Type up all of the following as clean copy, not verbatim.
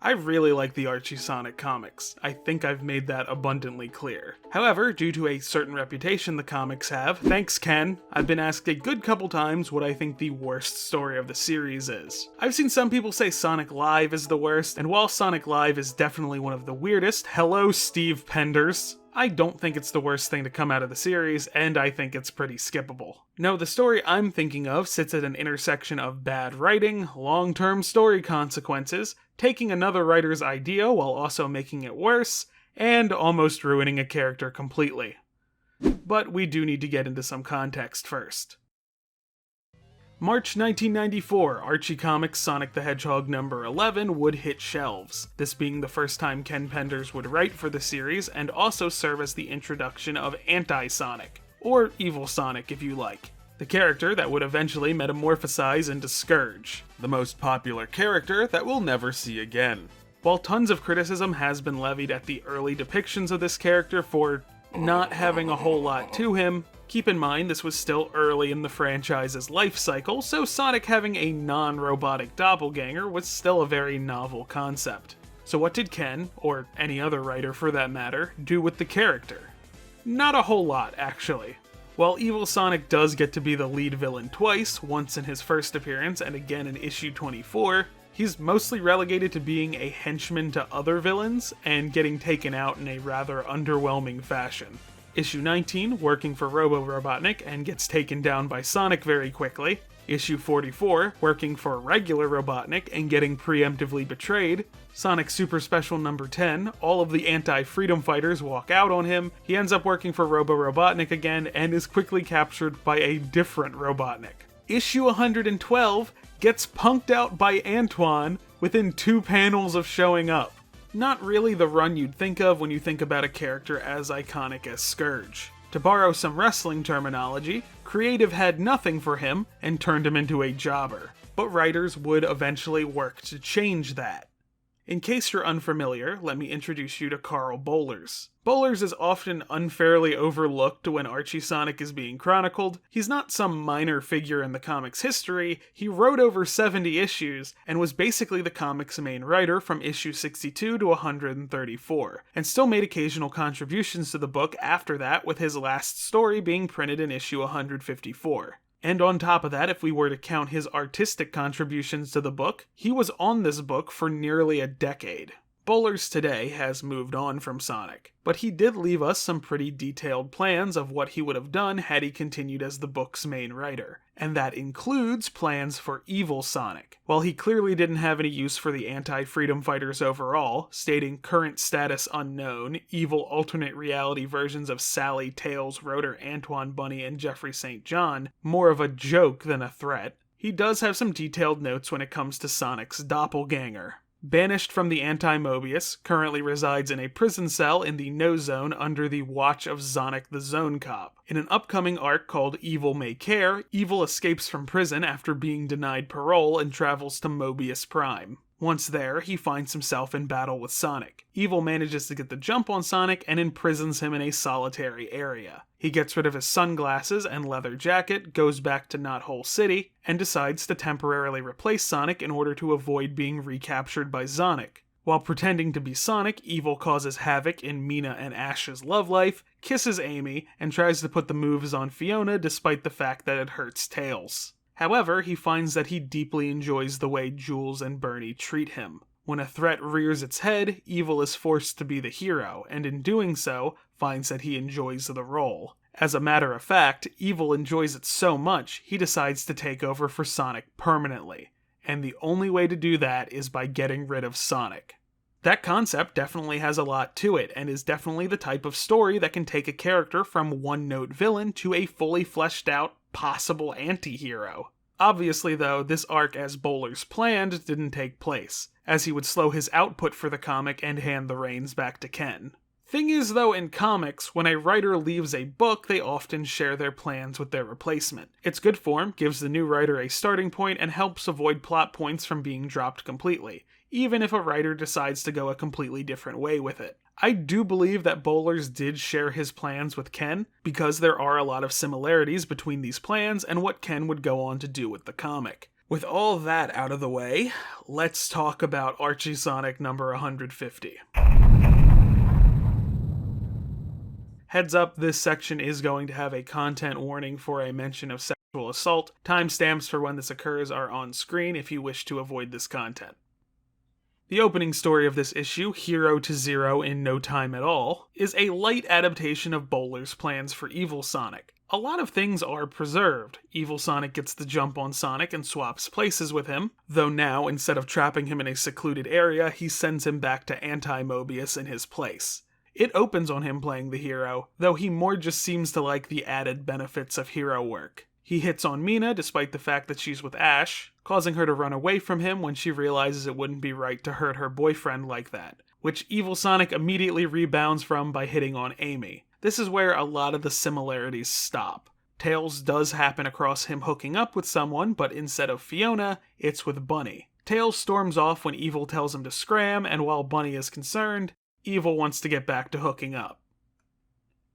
I really like the Archie Sonic comics. I think I've made that abundantly clear. However, due to a certain reputation the comics have, thanks Ken, I've been asked a good couple times what I think the worst story of the series is. I've seen some people say Sonic Live is the worst, and while Sonic Live is definitely one of the weirdest, hello Steve Penders, I don't think it's the worst thing to come out of the series, and I think it's pretty skippable. No, the story I'm thinking of sits at an intersection of bad writing, long-term story consequences, taking another writer's idea while also making it worse, and almost ruining a character completely. But we do need to get into some context first. March 1994, Archie Comics' Sonic the Hedgehog number 11 would hit shelves, this being the first time Ken Penders would write for the series and also serve as the introduction of Anti-Sonic, or Evil Sonic if you like, the character that would eventually metamorphosize into Scourge, the most popular character that we'll never see again. While tons of criticism has been levied at the early depictions of this character for not having a whole lot to him, keep in mind this was still early in the franchise's life cycle, so Sonic having a non-robotic doppelganger was still a very novel concept. So what did Ken, or any other writer for that matter, do with the character? Not a whole lot, actually. While Evil Sonic does get to be the lead villain twice, once in his first appearance and again in issue 24, he's mostly relegated to being a henchman to other villains and getting taken out in a rather underwhelming fashion. Issue 19, working for Robo-Robotnik and gets taken down by Sonic very quickly. Issue 44, working for regular Robotnik and getting preemptively betrayed. Sonic Super Special number 10, all of the anti-freedom fighters walk out on him. He ends up working for Robo-Robotnik again and is quickly captured by a different Robotnik. Issue 112 gets punked out by Antoine within 2 panels of showing up. Not really the run you'd think of when you think about a character as iconic as Scourge. To borrow some wrestling terminology, creative had nothing for him and turned him into a jobber. But writers would eventually work to change that. In case you're unfamiliar, let me introduce you to Carl Bohlers. Bohlers is often unfairly overlooked when Archie Sonic is being chronicled. He's not some minor figure in the comics' history, he wrote over 70 issues, and was basically the comics' main writer from issue 62 to 134, and still made occasional contributions to the book after that, with his last story being printed in issue 154. And on top of that, if we were to count his artistic contributions to the book, he was on this book for nearly a decade. Bohlers today has moved on from Sonic, but he did leave us some pretty detailed plans of what he would have done had he continued as the book's main writer, and that includes plans for Evil Sonic. While he clearly didn't have any use for the anti-freedom fighters overall, stating current status unknown, evil alternate reality versions of Sally, Tails, Rotor, Antoine, Bunny, and Jeffrey St. John, more of a joke than a threat, he does have some detailed notes when it comes to Sonic's doppelganger. Banished from the Anti-Mobius, currently resides in a prison cell in the No Zone under the watch of Sonic the Zone Cop. In an upcoming arc called Evil May Care, Evil escapes from prison after being denied parole and travels to Mobius Prime. Once there, he finds himself in battle with Sonic. Evil manages to get the jump on Sonic and imprisons him in a solitary area. He gets rid of his sunglasses and leather jacket, goes back to Knothole City, and decides to temporarily replace Sonic in order to avoid being recaptured by Sonic. While pretending to be Sonic, Evil causes havoc in Mina and Ash's love life, kisses Amy, and tries to put the moves on Fiona despite the fact that it hurts Tails. However, he finds that he deeply enjoys the way Jules and Bernie treat him. When a threat rears its head, Evil is forced to be the hero, and in doing so, finds that he enjoys the role. As a matter of fact, Evil enjoys it so much, he decides to take over for Sonic permanently. And the only way to do that is by getting rid of Sonic. That concept definitely has a lot to it, and is definitely the type of story that can take a character from one-note villain to a fully fleshed out, possible anti-hero. Obviously though, this arc as Bohlers planned didn't take place, as he would slow his output for the comic and hand the reins back to Ken. Thing is though, in comics, when a writer leaves a book, they often share their plans with their replacement. It's good form, gives the new writer a starting point, and helps avoid plot points from being dropped completely, even if a writer decides to go a completely different way with it. I do believe that Bohlers did share his plans with Ken, because there are a lot of similarities between these plans and what Ken would go on to do with the comic. With all that out of the way, let's talk about Archie Sonic number 150. Heads up, this section is going to have a content warning for a mention of sexual assault. Timestamps for when this occurs are on screen if you wish to avoid this content. The opening story of this issue, Hero to Zero in No Time at All, is a light adaptation of Bowler's plans for Evil Sonic. A lot of things are preserved. Evil Sonic gets the jump on Sonic and swaps places with him, though now, instead of trapping him in a secluded area, he sends him back to Anti-Mobius in his place. It opens on him playing the hero, though he more just seems to like the added benefits of hero work. He hits on Mina despite the fact that she's with Ash, causing her to run away from him when she realizes it wouldn't be right to hurt her boyfriend like that, which Evil Sonic immediately rebounds from by hitting on Amy. This is where a lot of the similarities stop. Tails does happen across him hooking up with someone, but instead of Fiona, it's with Bunny. Tails storms off when Evil tells him to scram, and while Bunny is concerned, Evil wants to get back to hooking up.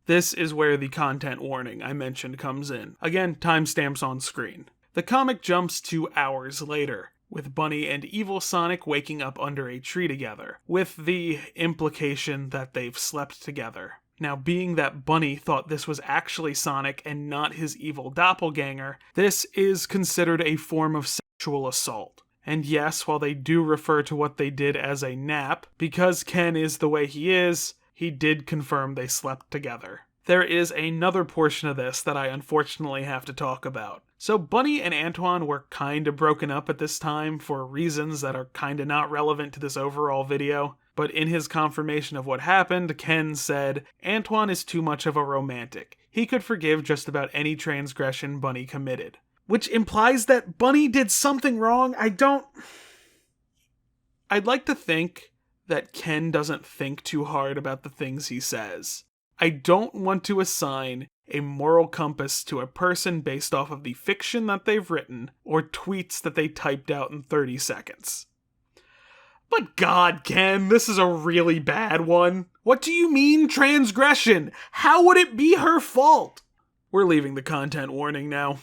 This is where the content warning I mentioned comes in. Again, timestamps on screen. The comic jumps 2 hours later, with Bunny and Evil Sonic waking up under a tree together, with the implication that they've slept together. Now, being that Bunny thought this was actually Sonic and not his evil doppelganger, this is considered a form of sexual assault. And yes, while they do refer to what they did as a nap, because Ken is the way he did confirm they slept together. There is another portion of this that I unfortunately have to talk about. So Bunny and Antoine were kinda broken up at this time for reasons that are kinda not relevant to this overall video, but in his confirmation of what happened, Ken said, Antoine is too much of a romantic. He could forgive just about any transgression Bunny committed. Which implies that Bunny did something wrong. I'd like to think that Ken doesn't think too hard about the things he says. I don't want to assign a moral compass to a person based off of the fiction that they've written or tweets that they typed out in 30 seconds. But God, Ken, this is a really bad one. What do you mean transgression? How would it be her fault? We're leaving the content warning now.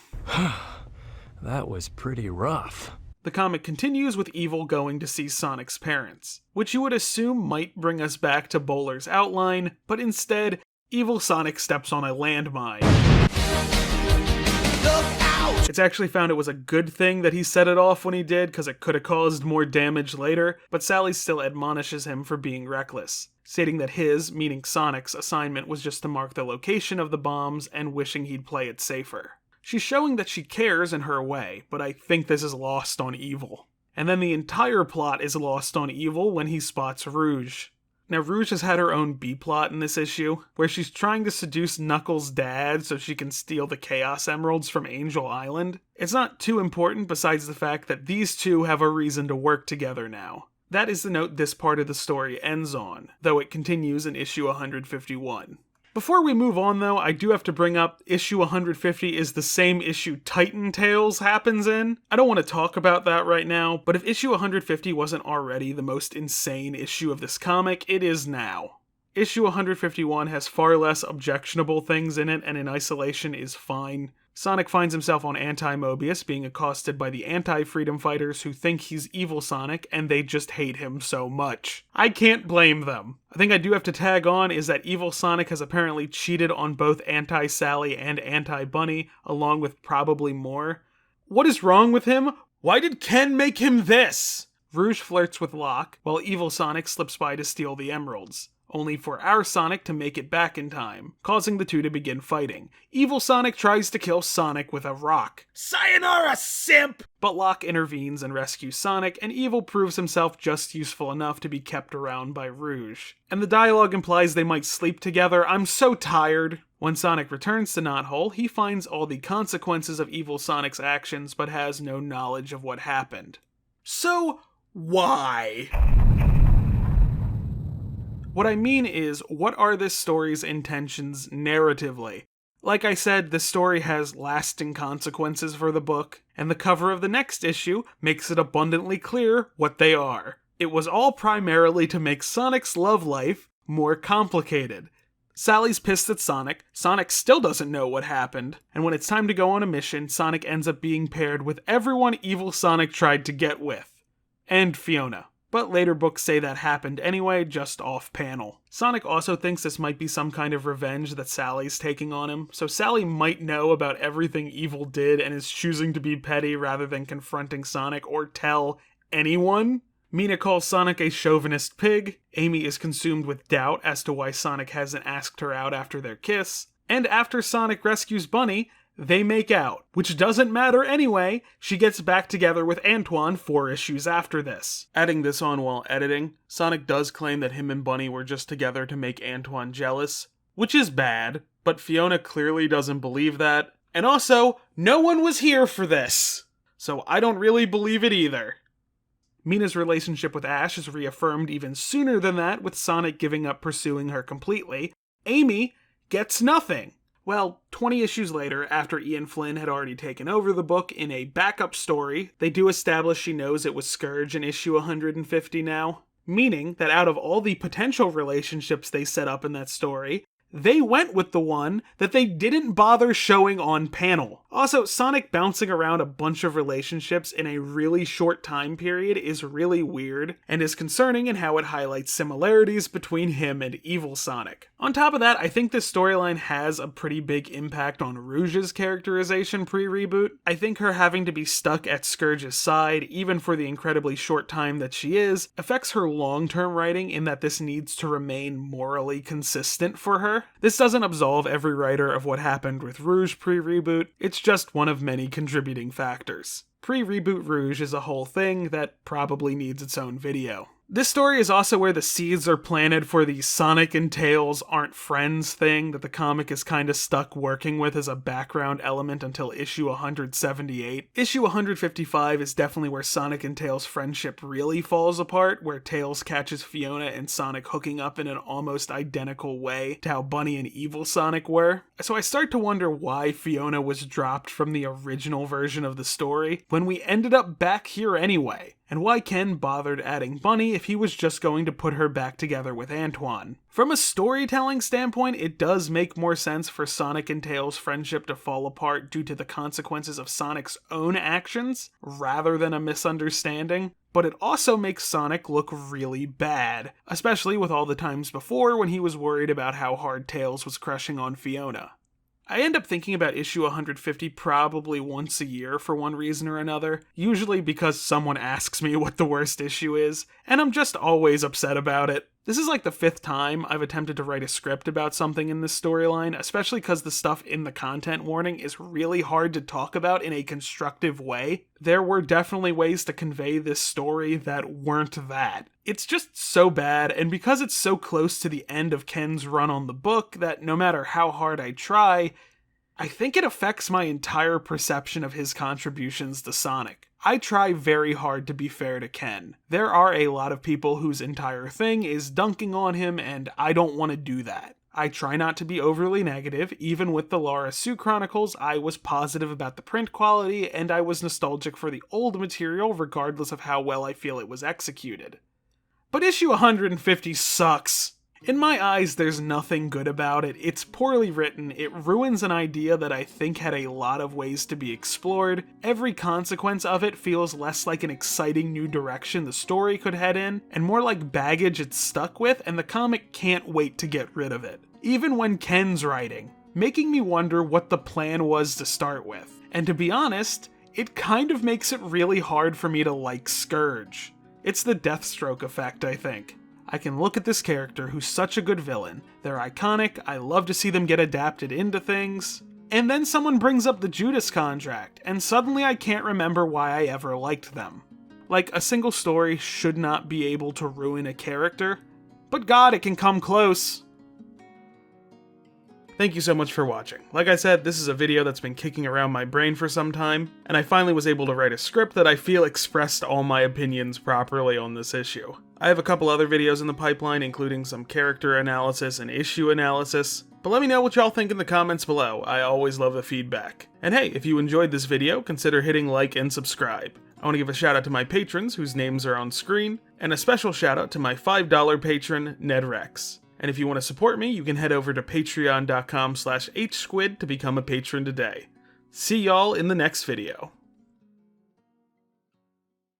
That was pretty rough. The comic continues with Evil going to see Sonic's parents, which you would assume might bring us back to Bowler's outline, but instead, Evil Sonic steps on a landmine. Look out! It's actually found it was a good thing that he set it off when he did, because it could have caused more damage later, but Sally still admonishes him for being reckless, stating that his, meaning Sonic's, assignment was just to mark the location of the bombs and wishing he'd play it safer. She's showing that she cares in her way, but I think this is lost on Evil. And then the entire plot is lost on Evil when he spots Rouge. Now, Rouge has had her own B-plot in this issue, where she's trying to seduce Knuckles' dad so she can steal the Chaos Emeralds from Angel Island. It's not too important besides the fact that these two have a reason to work together now. That is the note this part of the story ends on, though it continues in issue 151. Before we move on though, I do have to bring up issue 150 is the same issue Titan Tales happens in. I don't want to talk about that right now, but if issue 150 wasn't already the most insane issue of this comic, it is now. Issue 151 has far less objectionable things in it and in isolation is fine. Sonic finds himself on Anti-Mobius being accosted by the anti-freedom fighters who think he's Evil Sonic and they just hate him so much. I can't blame them. I think I do have to tag on is that Evil Sonic has apparently cheated on both Anti-Sally and Anti-Bunny, along with probably more. What is wrong with him? Why did Ken make him this? Rouge flirts with Locke, while Evil Sonic slips by to steal the emeralds, only for our Sonic to make it back in time, causing the two to begin fighting. Evil Sonic tries to kill Sonic with a rock. Sayonara, simp! But Locke intervenes and rescues Sonic, and Evil proves himself just useful enough to be kept around by Rouge. And the dialogue implies they might sleep together. I'm so tired. When Sonic returns to Knothole, he finds all the consequences of Evil Sonic's actions, but has no knowledge of what happened. So, why? What I mean is, what are this story's intentions narratively? Like I said, this story has lasting consequences for the book, and the cover of the next issue makes it abundantly clear what they are. It was all primarily to make Sonic's love life more complicated. Sally's pissed at Sonic. Sonic still doesn't know what happened. And when it's time to go on a mission, Sonic ends up being paired with everyone evil Sonic tried to get with. And Fiona. But later books say that happened anyway, just off panel. Sonic also thinks this might be some kind of revenge that Sally's taking on him, so Sally might know about everything Evil did and is choosing to be petty rather than confronting Sonic or tell anyone. Mina calls Sonic a chauvinist pig, Amy is consumed with doubt as to why Sonic hasn't asked her out after their kiss, and after Sonic rescues Bunny, they make out, which doesn't matter anyway. She gets back together with Antoine 4 issues after this. Adding this on while editing, Sonic does claim that him and Bunny were just together to make Antoine jealous, which is bad, but Fiona clearly doesn't believe that. And also, no one was here for this, so I don't really believe it either. Mina's relationship with Ash is reaffirmed even sooner than that, with Sonic giving up pursuing her completely. Amy gets nothing. Well, 20 issues later, after Ian Flynn had already taken over the book in a backup story, they do establish she knows it was Scourge in issue 150 now, meaning that out of all the potential relationships they set up in that story, they went with the one that they didn't bother showing on panel. Also, Sonic bouncing around a bunch of relationships in a really short time period is really weird, and is concerning in how it highlights similarities between him and Evil Sonic. On top of that, I think this storyline has a pretty big impact on Rouge's characterization pre-reboot. I think her having to be stuck at Scourge's side, even for the incredibly short time that she is, affects her long-term writing in that this needs to remain morally consistent for her. This doesn't absolve every writer of what happened with Rouge pre-reboot, it's just one of many contributing factors. Pre-reboot Rouge is a whole thing that probably needs its own video. This story is also where the seeds are planted for the Sonic and Tails aren't friends thing that the comic is kinda stuck working with as a background element until issue 178. Issue 155 is definitely where Sonic and Tails' friendship really falls apart, where Tails catches Fiona and Sonic hooking up in an almost identical way to how Bunny and Evil Sonic were. So I start to wonder why Fiona was dropped from the original version of the story when we ended up back here anyway. And why Ken bothered adding Bunny if he was just going to put her back together with Antoine. From a storytelling standpoint, it does make more sense for Sonic and Tails' friendship to fall apart due to the consequences of Sonic's own actions, rather than a misunderstanding. But it also makes Sonic look really bad, especially with all the times before when he was worried about how hard Tails was crushing on Fiona. I end up thinking about issue 150 probably once a year for one reason or another, usually because someone asks me what the worst issue is, and I'm just always upset about it. This is like the 5th time I've attempted to write a script about something in this storyline, especially because the stuff in the content warning is really hard to talk about in a constructive way. There were definitely ways to convey this story that weren't that. It's just so bad, and because it's so close to the end of Ken's run on the book that no matter how hard I try, I think it affects my entire perception of his contributions to Sonic. I try very hard to be fair to Ken. There are a lot of people whose entire thing is dunking on him, and I don't want to do that. I try not to be overly negative. Even with the Lara Sue Chronicles, I was positive about the print quality, and I was nostalgic for the old material regardless of how well I feel it was executed. But issue 150 sucks. In my eyes, there's nothing good about it. It's poorly written, it ruins an idea that I think had a lot of ways to be explored. Every consequence of it feels less like an exciting new direction the story could head in, and more like baggage it's stuck with, and the comic can't wait to get rid of it. Even when Ken's writing, making me wonder what the plan was to start with. And to be honest, it kind of makes it really hard for me to like Scourge. It's the Deathstroke effect, I think. I can look at this character who's such a good villain. They're iconic, I love to see them get adapted into things. And then someone brings up the Judas Contract, and suddenly I can't remember why I ever liked them. Like, a single story should not be able to ruin a character, but God, it can come close. Thank you so much for watching. Like I said, this is a video that's been kicking around my brain for some time, and I finally was able to write a script that I feel expressed all my opinions properly on this issue. I have a couple other videos in the pipeline, including some character analysis and issue analysis, but let me know what y'all think in the comments below. I always love the feedback. And hey, if you enjoyed this video, consider hitting like and subscribe. I want to give a shout out to my patrons whose names are on screen, and a special shout out to my $5 patron, Ned Rex. And if you want to support me, you can head over to patreon.com/hsquid to become a patron today. See y'all in the next video.